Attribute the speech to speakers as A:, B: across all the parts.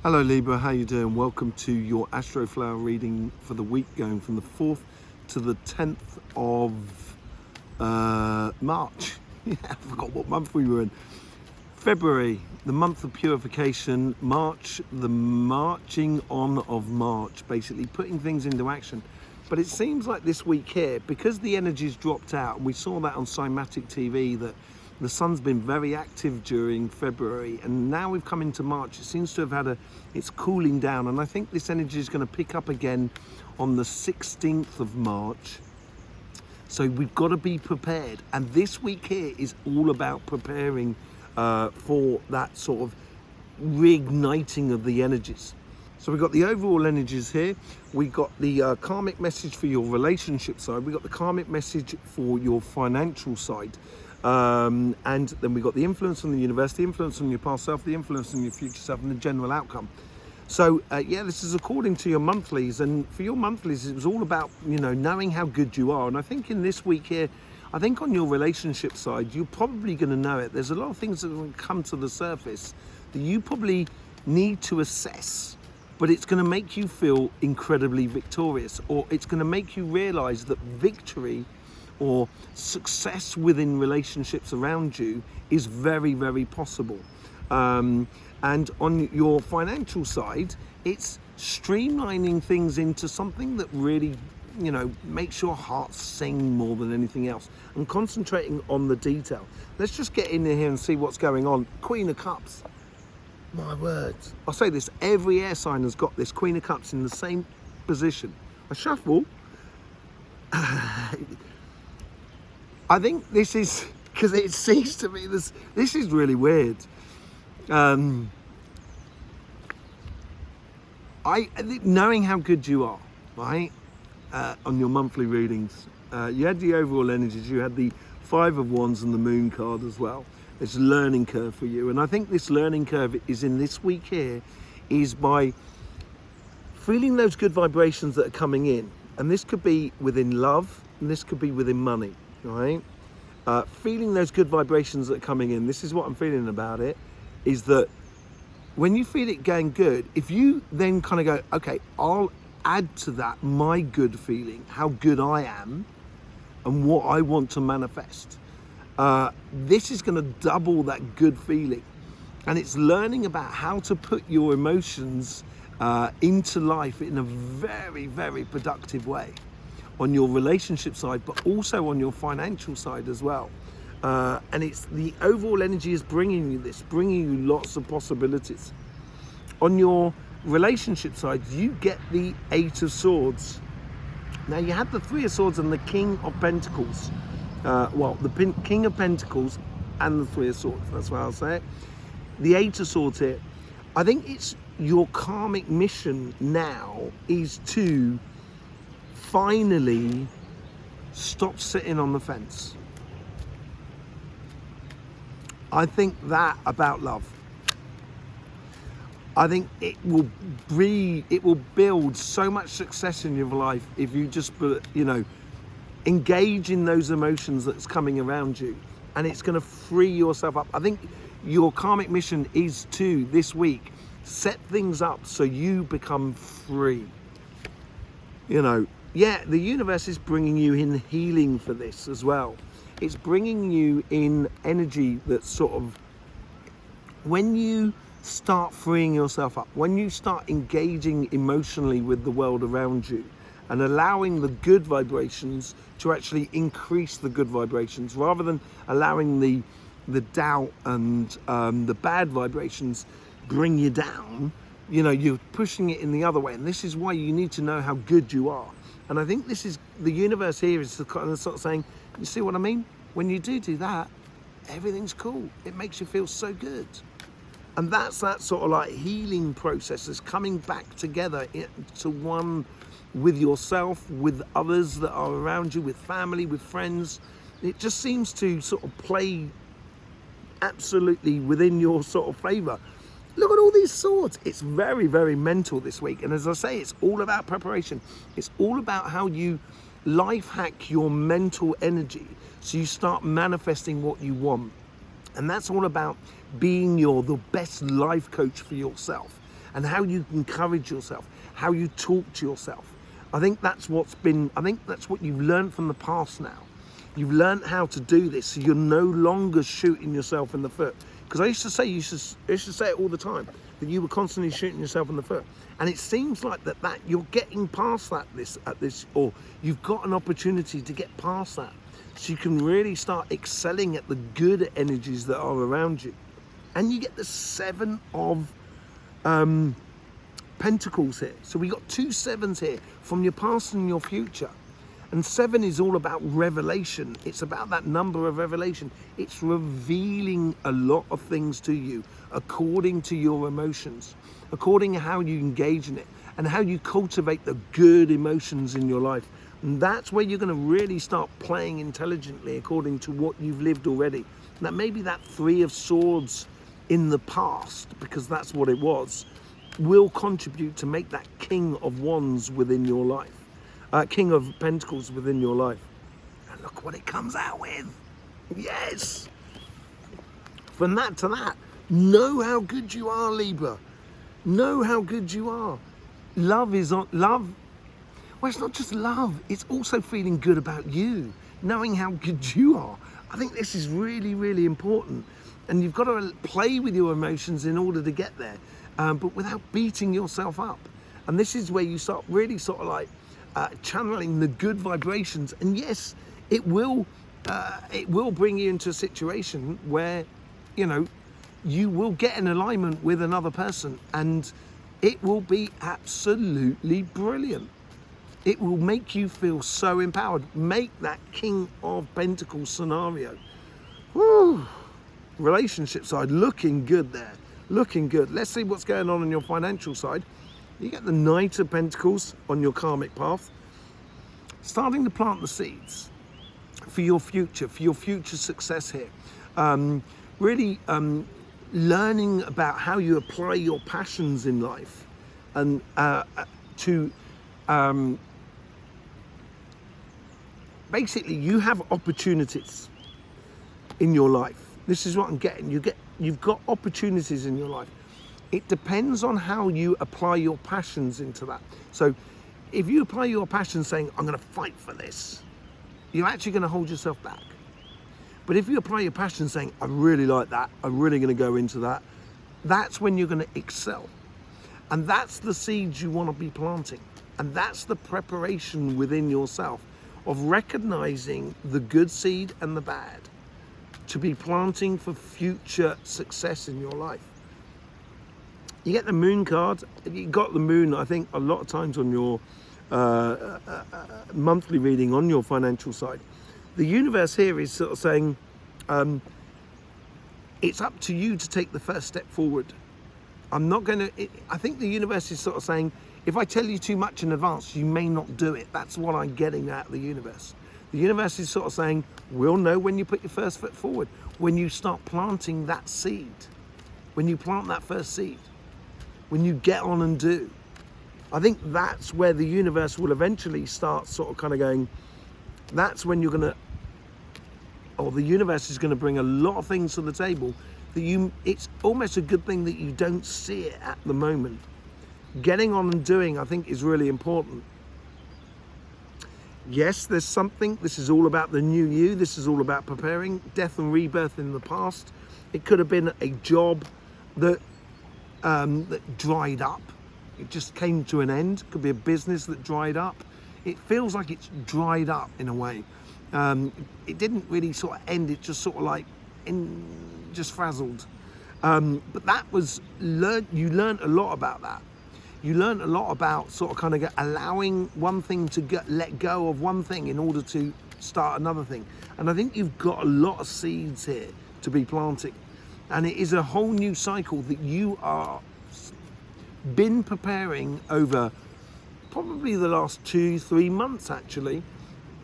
A: Hello Libra, how you doing? Welcome to your Astroflower reading for the week going from the 4th to the 10th of March. Yeah, I forgot what month we were in. February, the month of purification. March, the marching on of March, basically putting things into action. But it seems like this week here, because the energy's dropped out, and we saw that on Cymatic TV, that the sun's been very active during February, and now we've come into March. It seems to have had it's cooling down, and I think this energy is going to pick up again on the 16th of March. So we've got to be prepared, and this week here is all about preparing for that sort of reigniting of the energies. So we've got the overall energies here. We got the karmic message for your relationship side. We got the karmic message for your financial side. And then we got the influence on the universe, the influence on your past self, the influence on your future self, and the general outcome. So yeah, this is according to your monthlies, and for your monthlies, it was all about, you know, knowing how good you are. And I think in this week here, I think on your relationship side, you're probably going to know it. There's a lot of things that will come to the surface that you probably need to assess, but it's going to make you feel incredibly victorious, or it's going to make you realize that victory or success within relationships around you is very, very possible. And on your financial side, it's streamlining things into something that really, you know, makes your heart sing more than anything else, and concentrating on the detail. Let's just get in here and see what's going on. Queen of Cups. My words. I'll say this, every air sign has got this Queen of Cups in the same position. I shuffle. I think this is, because it seems to me this is really weird. Knowing how good you are, right, on your monthly readings, you had the overall energies, you had the Five of Wands and the Moon card as well. It's a learning curve for you, and I think this learning curve is in this week here, is by feeling those good vibrations that are coming in, and this could be within love, and this could be within money, right? Feeling those good vibrations that are coming in. This is what I'm feeling about it, is that when you feel it going good, if you then kind of go, okay, I'll add to that my good feeling, how good I am and what I want to manifest. This is going to double that good feeling, and it's learning about how to put your emotions into life in a very, very productive way on your relationship side, but also on your financial side as well. And it's the overall energy is bringing you this, bringing you lots of possibilities. On your relationship side, you get the Eight of Swords. Now you had the Three of Swords and the King of Pentacles. The King of Pentacles and the Three of Swords, that's what I'll say it. The Eight of Swords here, I think it's your karmic mission now is to finally stop sitting on the fence. I think that about love. I think it will build so much success in your life if you just, you know, engage in those emotions that's coming around you, and it's going to free yourself up. I think your karmic mission is to, this week, set things up so you become free. You know, yeah, the universe is bringing you in healing for this as well. It's bringing you in energy that's sort of, when you start freeing yourself up, when you start engaging emotionally with the world around you and allowing the good vibrations to actually increase the good vibrations, rather than allowing the doubt and the bad vibrations bring you down, you know, you're pushing it in the other way. And this is why you need to know how good you are. And I think this is, the universe here is kind of sort of saying, you see what I mean? When you do that, everything's cool. It makes you feel so good. And that's that sort of like healing process that's coming back together to one with yourself, with others that are around you, with family, with friends. It just seems to sort of play absolutely within your sort of favor. Look at all these swords. It's very, very mental this week. And as I say, it's all about preparation. It's all about how you life hack your mental energy so you start manifesting what you want. And that's all about being the best life coach for yourself. and how you encourage yourself, how you talk to yourself. I think that's what you've learned from the past now. You've learned how to do this, so you're no longer shooting yourself in the foot. Because I used to say it all the time, that you were constantly shooting yourself in the foot. And it seems like that you're getting past that or you've got an opportunity to get past that. So you can really start excelling at the good energies that are around you. And you get the 7 of Pentacles here. So we got 2 7s here from your past and your future. And 7 is all about revelation. It's about that number of revelation. It's revealing a lot of things to you according to your emotions, according to how you engage in it and how you cultivate the good emotions in your life. And that's where you're going to really start playing intelligently according to what you've lived already. Now, maybe that 3 of Swords in the past, because that's what it was, will contribute to make that King of Wands within your life. King of Pentacles within your life. And look what it comes out with. Yes. From that to that. Know how good you are, Libra. Know how good you are. Love. Well, it's not just love. It's also feeling good about you. Knowing how good you are. I think this is really, really important. And you've got to play with your emotions in order to get there. But without beating yourself up. And this is where you start really sort of like channeling the good vibrations, and yes, it will bring you into a situation where you will get in alignment with another person, and it will be absolutely brilliant. It will make you feel so empowered. Make that King of Pentacles scenario. Woo! Relationship side looking good there, looking good. Let's see what's going on your financial side. You get the Knight of Pentacles on your karmic path, starting to plant the seeds for your future success here. Really learning about how you apply your passions in life and basically you have opportunities in your life. This is what I'm getting. You've got opportunities in your life. It depends on how you apply your passions into that. So if you apply your passion saying, I'm going to fight for this, you're actually going to hold yourself back. But if you apply your passion saying, I really like that, I'm really going to go into that, that's when you're going to excel. And that's the seeds you want to be planting. And that's the preparation within yourself of recognizing the good seed and the bad to be planting for future success in your life. You get the Moon card. You got the Moon, I think, a lot of times on your monthly reading on your financial side. The universe here is sort of saying, it's up to you to take the first step forward. I think the universe is sort of saying, if I tell you too much in advance, you may not do it. That's what I'm getting at the universe. The universe is sort of saying, we'll know when you put your first foot forward, when you start planting that seed, when you plant that first seed. When you get on and do. I think that's where the universe will eventually start sort of kind of going, that's when the universe is going to bring a lot of things to the table that it's almost a good thing that you don't see it at the moment. Getting on and doing, I think, is really important. Yes, there's something. This is all about the new you. This is all about preparing. Death and rebirth in the past. It could have been a job that dried up. It just came to an end. Could be a business that dried up. It feels like it's dried up in a way. It didn't really sort of end. It just sort of like just frazzled. But that was you learned a lot about that. You learned a lot about sort of kind of allowing one thing to let go of one thing in order to start another thing. And I think you've got a lot of seeds here to be planting. And it is a whole new cycle that you are been preparing over probably the last 2-3 months, actually.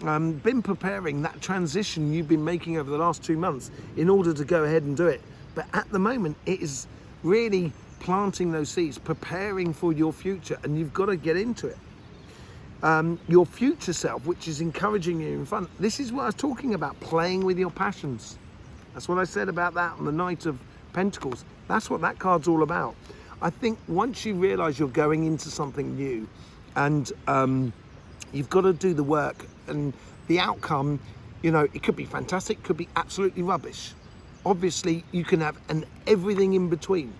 A: Been preparing that transition you've been making over the last 2 months in order to go ahead and do it. But at the moment, it is really planting those seeds, preparing for your future, and you've got to get into it. Your future self, which is encouraging you in front. This is what I was talking about, playing with your passions. That's what I said about that on the Knight of Pentacles. That's what that card's all about. I think once you realize you're going into something new, and you've got to do the work, and the outcome, you know, it could be fantastic, could be absolutely rubbish. Obviously, you can have everything in between,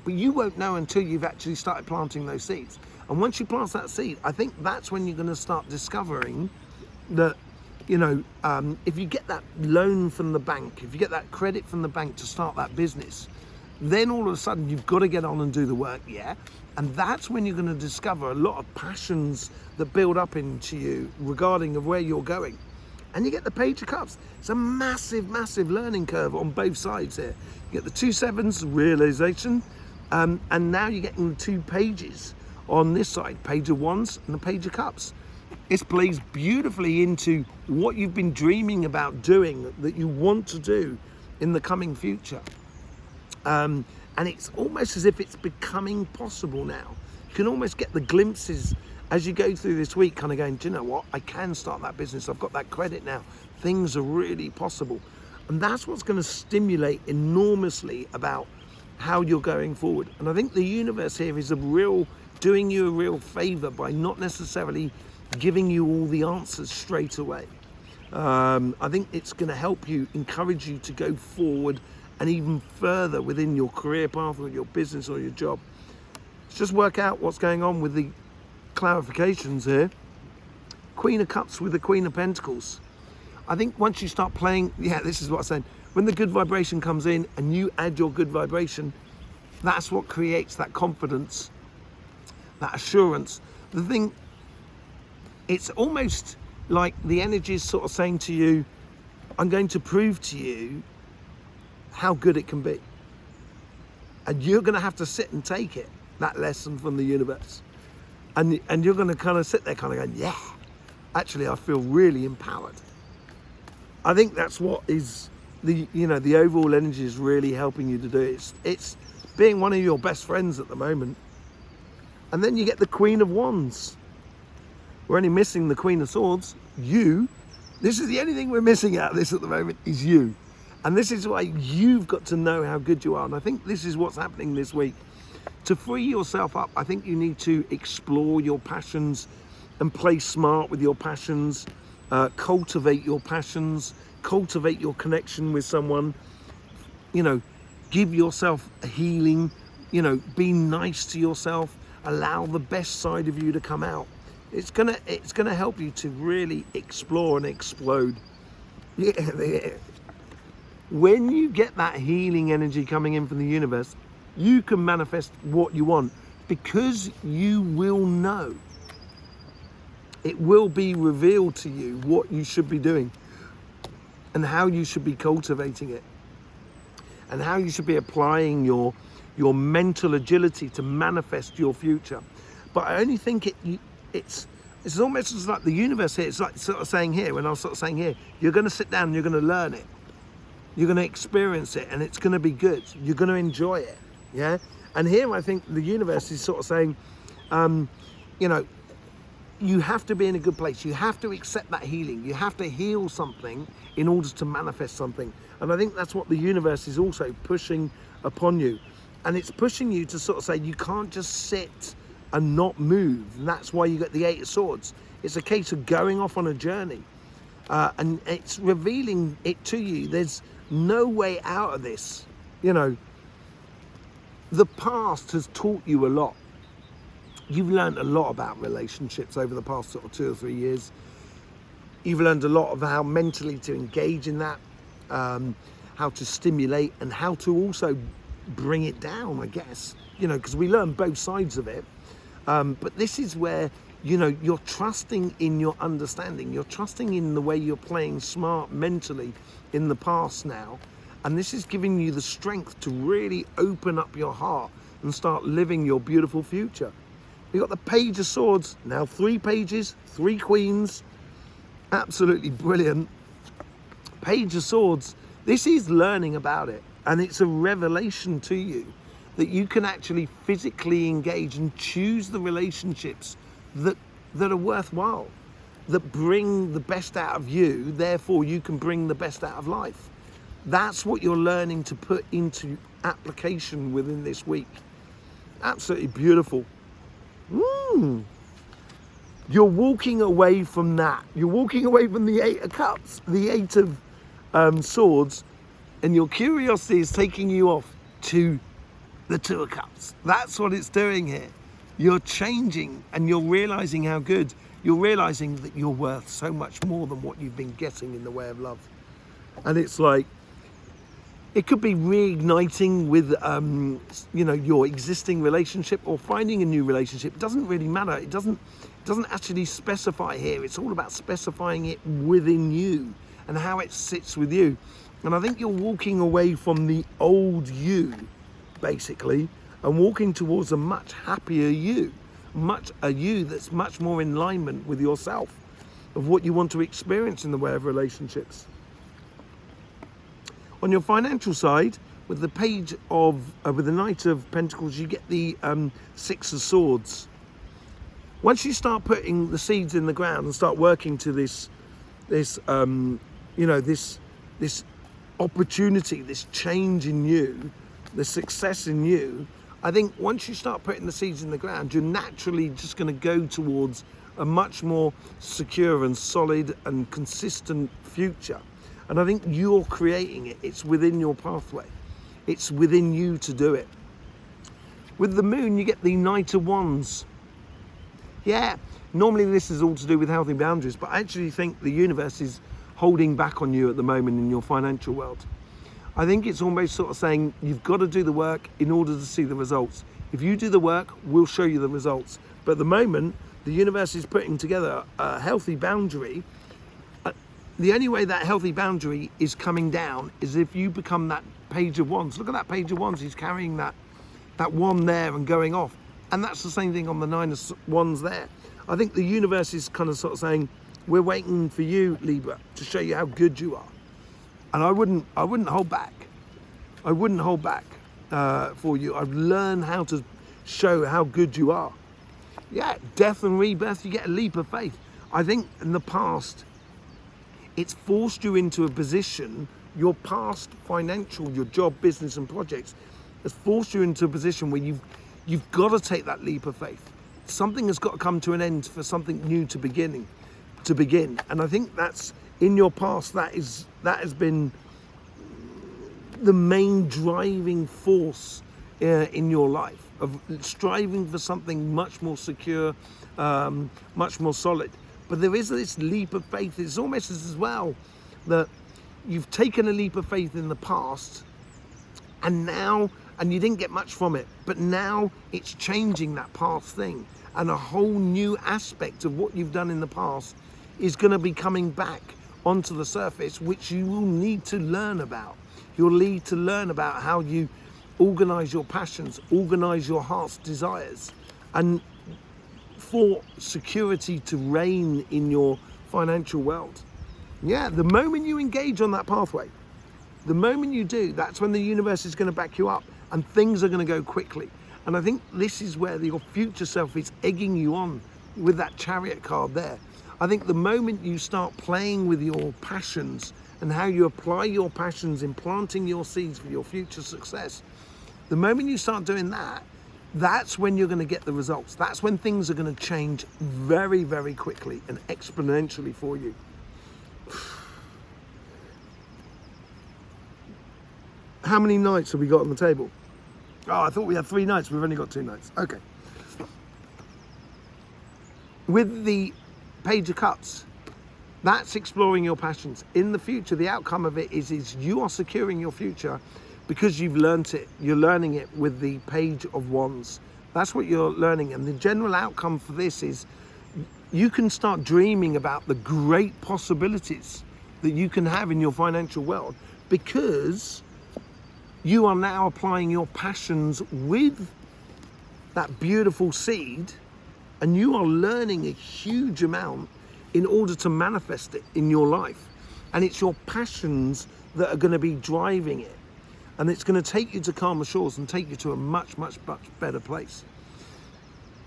A: but you won't know until you've actually started planting those seeds. And once you plant that seed, I think that's when you're going to start discovering that, you know, if you get that loan from the bank, if you get that credit from the bank to start that business, then all of a sudden you've got to get on and do the work, yeah? And that's when you're going to discover a lot of passions that build up into you regarding of where you're going. And you get the Page of Cups. It's a massive, massive learning curve on both sides here. You get the 2 sevens, realization, and now you're getting the 2 pages on this side, Page of Wands and the Page of Cups. This plays beautifully into what you've been dreaming about doing, that you want to do in the coming future. And it's almost as if it's becoming possible now. You can almost get the glimpses as you go through this week, kind of going, do you know what? I can start that business. I've got that credit now. Things are really possible. And that's what's going to stimulate enormously about how you're going forward. And I think the universe here is doing you a real favor by not necessarily giving you all the answers straight away. I think it's going to help you, encourage you to go forward and even further within your career path or your business or your job. Let's just work out what's going on with the clarifications here. Queen of Cups with the Queen of Pentacles. I think once you start playing, yeah, this is what I'm saying. When the good vibration comes in and you add your good vibration, that's what creates that confidence, that assurance. The thing, it's almost like the energy is sort of saying to you, I'm going to prove to you how good it can be. And you're going to have to sit and take it, that lesson from the universe. And you're going to kind of sit there kind of going, yeah, actually, I feel really empowered. I think that's what is the overall energy is really helping you to do. It's being one of your best friends at the moment. And then you get the Queen of Wands. We're only missing the Queen of Swords. You, this is the only thing we're missing out of this at the moment, is you. And this is why you've got to know how good you are. And I think this is what's happening this week. To free yourself up, I think you need to explore your passions and play smart with your passions, cultivate your passions, cultivate your connection with someone, you know, give yourself a healing, you know, be nice to yourself, allow the best side of you to come out. It's gonna help you to really explore and explode. Yeah. When you get that healing energy coming in from the universe, you can manifest what you want because you will know. It will be revealed to you what you should be doing and how you should be cultivating it and how you should be applying your mental agility to manifest your future. But I only think it's almost as like the universe here. It's like sort of saying here, when I was sort of saying here, you're going to sit down and you're going to learn it. You're going to experience it and it's going to be good. You're going to enjoy it. Yeah. And here I think the universe is sort of saying, you know, you have to be in a good place. You have to accept that healing. You have to heal something in order to manifest something. And I think that's what the universe is also pushing upon you. And it's pushing you to sort of say, you can't just sit and not move. And that's why you get the 8 of Swords. It's a case of going off on a journey. And it's revealing it to you. There's no way out of this. You know, the past has taught you a lot. You've learned a lot about relationships over the past sort of 2 or 3 years. You've learned a lot of how mentally to engage in that, how to stimulate and how to also bring it down, I guess, you know, because we learn both sides of it. But this is where, you know, you're trusting in your understanding. You're trusting in the way you're playing smart mentally in the past now. And this is giving you the strength to really open up your heart and start living your beautiful future. We've got the Page of Swords, now 3 pages, 3 queens. Absolutely brilliant. Page of Swords, this is learning about it. And it's a revelation to you that you can actually physically engage and choose the relationships that are worthwhile, that bring the best out of you, therefore you can bring the best out of life. That's what you're learning to put into application within this week. Absolutely beautiful. You're walking away from that. You're walking away from the Eight of Cups, the Eight of Swords, and your curiosity is taking you off to the Two of Cups. That's what it's doing here. You're changing and you're realizing how good. You're realizing that you're worth so much more than what you've been getting in the way of love. And it's like, it could be reigniting with, your existing relationship or finding a new relationship. It doesn't really matter. It doesn't actually specify here. It's all about specifying it within you and how it sits with you. And I think you're walking away from the old you, basically, and walking towards a much happier you, a you that's much more in alignment with yourself, of what you want to experience in the way of relationships. On your financial side, with the page of, with the Knight of Pentacles, you get the Six of Swords. Once you start putting the seeds in the ground and start working to this opportunity, this change in you, the success in you, I think once you start putting the seeds in the ground, you're naturally just going to go towards a much more secure and solid and consistent future. And I think you're creating it. It's within your pathway. It's within you to do it. With the moon, you get the Knight of Wands. Yeah, normally this is all to do with healthy boundaries, but I actually think the universe is holding back on you at the moment in your financial world. I think it's almost sort of saying you've got to do the work in order to see the results. If you do the work, we'll show you the results. But at the moment, the universe is putting together a healthy boundary. The only way that healthy boundary is coming down is if you become that Page of Wands. Look at that Page of Wands. He's carrying that wand there and going off. And that's the same thing on the Nine of Wands there. I think the universe is kind of sort of saying, we're waiting for you, Libra, to show you how good you are. And I wouldn't hold back. I wouldn't hold back for you. I've learned how to show how good you are. Yeah, death and rebirth, you get a leap of faith. I think in the past, it's forced you into a position, your past financial, your job, business and projects, has forced you into a position where you've got to take that leap of faith. Something has got to come to an end for something new to begin. And I think that's, in your past, that has been the main driving force in your life, of striving for something much more secure, much more solid. But there is this leap of faith. It's almost as well that you've taken a leap of faith in the past and you didn't get much from it, but now it's changing that past thing, and a whole new aspect of what you've done in the past is going to be coming back onto the surface, which you will need to learn about. You'll need to learn about how you organize your passions, organize your heart's desires, and for security to reign in your financial world. Yeah, the moment you engage on that pathway, the moment you do, that's when the universe is going to back you up and things are going to go quickly. And I think this is where your future self is egging you on with that Chariot card there. I think the moment you start playing with your passions and how you apply your passions in planting your seeds for your future success, the moment you start doing that, that's when you're going to get the results. That's when things are going to change very, very quickly and exponentially for you. How many knights have we got on the table? Oh, I thought we had 3 knights. We've only got 2 knights. Okay. With the Page of Cups, that's exploring your passions. In the future, the outcome of it is you are securing your future because you've learnt it. You're learning it with the Page of Wands. That's what you're learning. And the general outcome for this is you can start dreaming about the great possibilities that you can have in your financial world, because you are now applying your passions with that beautiful seed, and you are learning a huge amount in order to manifest it in your life. And it's your passions that are going to be driving it. And it's going to take you to calmer shores and take you to a much, much, much better place.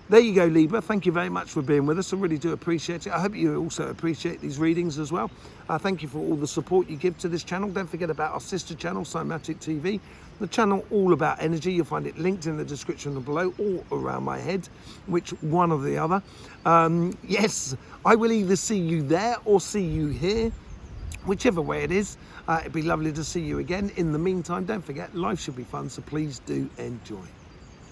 A: there you go, Libra. Thank you very much for being with us. I really do appreciate it. I hope you also appreciate these readings as well. Thank you for all the support you give to this channel. Don't forget about our sister channel, Cymatic TV, the channel all about energy. You'll find it linked in the description below, or around my head, which one or the other. Yes, I will either see you there or see you here, whichever way it is. It'd be lovely to see you again. In the meantime, don't forget, life should be fun, so please do enjoy.